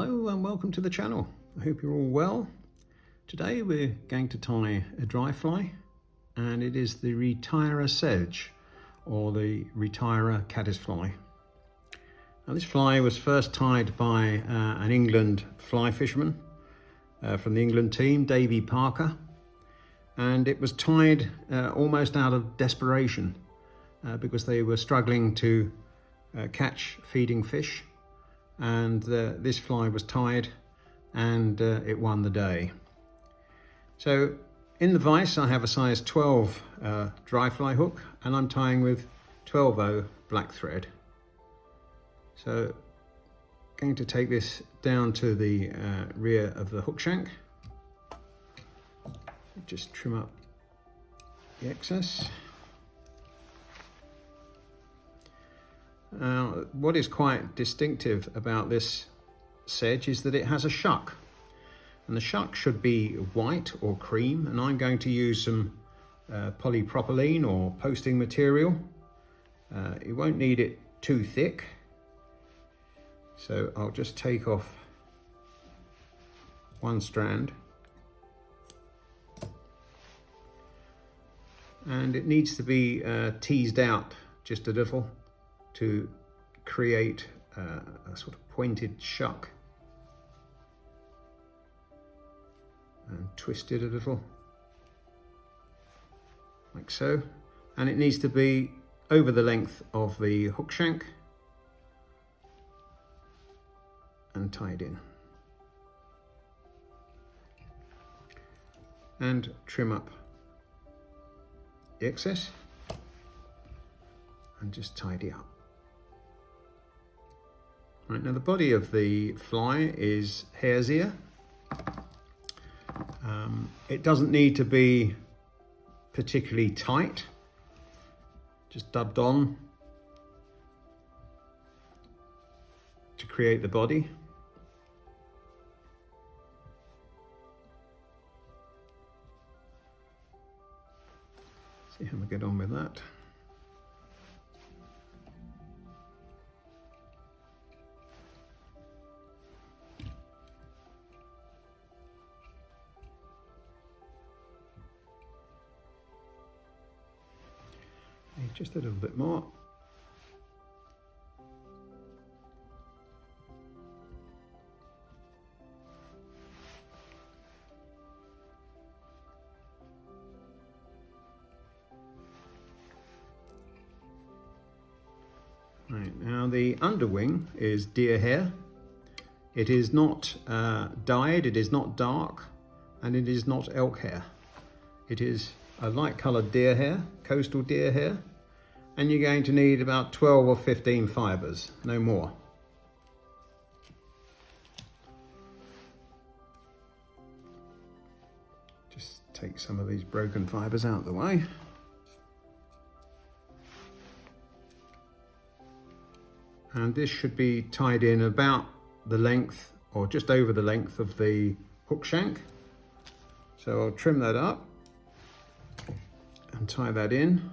Hello and welcome to the channel. I hope you're all well. Today we're going to tie a dry fly, and it is the Retirer sedge or the Retirer caddisfly. Now this fly was first tied by an England fly fisherman from the England team, Davy Parker, and it was tied almost out of desperation because they were struggling to catch feeding fish. And this fly was tied and it won the day. So in the vise I have a size 12 dry fly hook, and I'm tying with 12/0 black thread. So I'm going to take this down to the rear of the hook shank. Just trim up the excess. Now, what is quite distinctive about this sedge is that it has a shuck, and the shuck should be white or cream, and I'm going to use some polypropylene or posting material. You won't need it too thick, so I'll just take off one strand, and it needs to be teased out just a little to create a sort of pointed shuck, and twist it a little like so, and it needs to be over the length of the hook shank and tied in, and trim up the excess and just tidy up. Right, now the body of the fly is hare's ear. It doesn't need to be particularly tight, just dubbed on to create the body. See how we get on with that. Just a little bit more. Right, now the underwing is deer hair. It is not dyed, it is not dark, and it is not elk hair. It is a light coloured deer hair, coastal deer hair. And you're going to need about 12 or 15 fibres, no more. Just take some of these broken fibres out of the way. And this should be tied in about the length, or just over the length of the hook shank. So I'll trim that up and tie that in.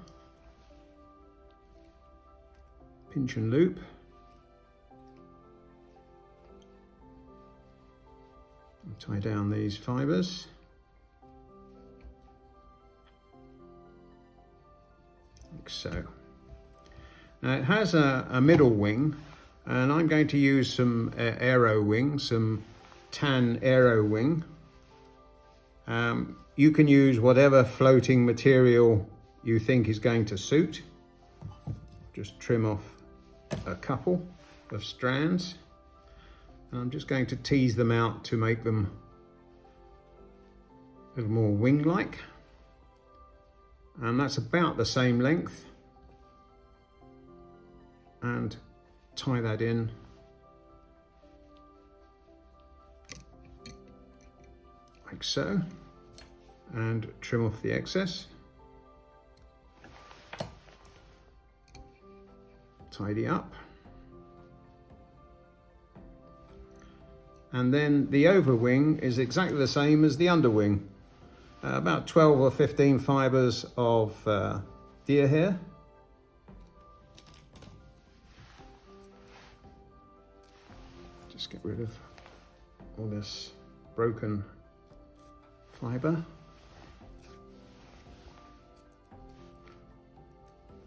Pinch and loop. And tie down these fibres. Like so. Now it has a middle wing, and I'm going to use some aero wing, some tan aero wing. You can use whatever floating material you think is going to suit. Just trim off a couple of strands, and I'm just going to tease them out to make them a little more wing-like, and that's about the same length, and tie that in like so, and trim off the excess. Tidy up, and then the overwing is exactly the same as the underwing, about 12 or 15 fibres of deer hair, just get rid of all this broken fibre.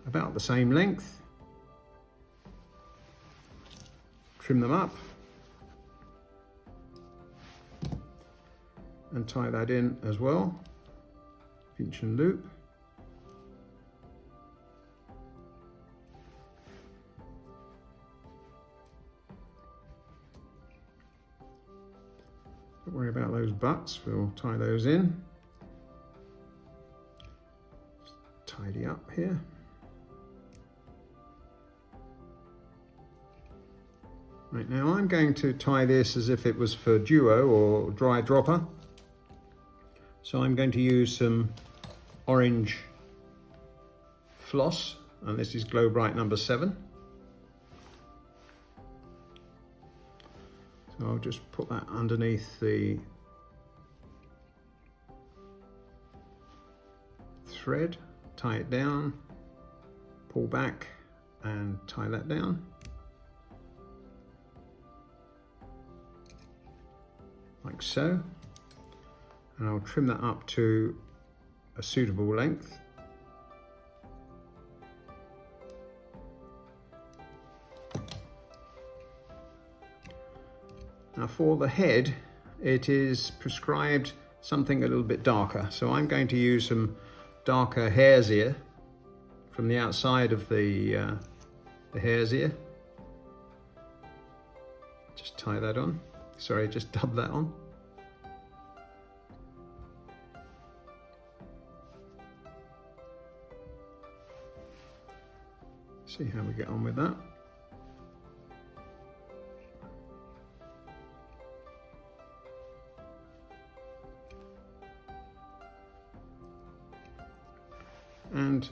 About the same length. Trim them up and tie that in as well. Pinch and loop. Don't worry about those butts, we'll tie those in. Just tidy up here. Right, now I'm going to tie this as if it was for duo or dry dropper. So I'm going to use some orange floss, and this is Glow Bright number 7. So I'll just put that underneath the thread, tie it down, pull back and tie that down. Like so. And I'll trim that up to a suitable length. Now for the head, it is prescribed something a little bit darker. So I'm going to use some darker hare's ear from the outside of the hare's ear. Just tie that on. Sorry, just dub that on. See how we get on with that. And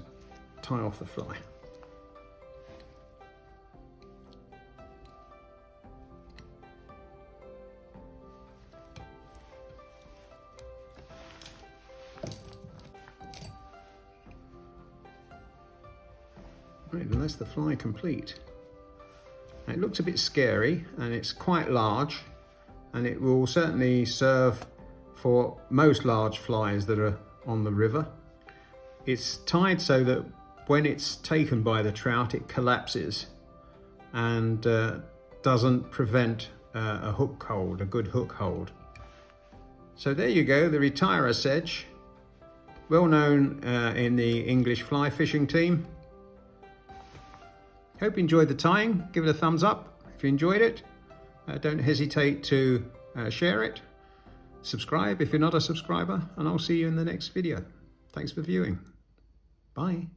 tie off the fly. Right, and that's the fly complete. Now, it looks a bit scary and it's quite large, and it will certainly serve for most large flies that are on the river. It's tied so that when it's taken by the trout, it collapses and doesn't prevent a hook hold, a good hook hold. So there you go, the Retirer sedge, well known in the English fly fishing team. Hope you enjoyed the tying. Give it a thumbs up if you enjoyed it. Don't hesitate to share it. Subscribe if you're not a subscriber, and I'll see you in the next video. Thanks for viewing. Bye.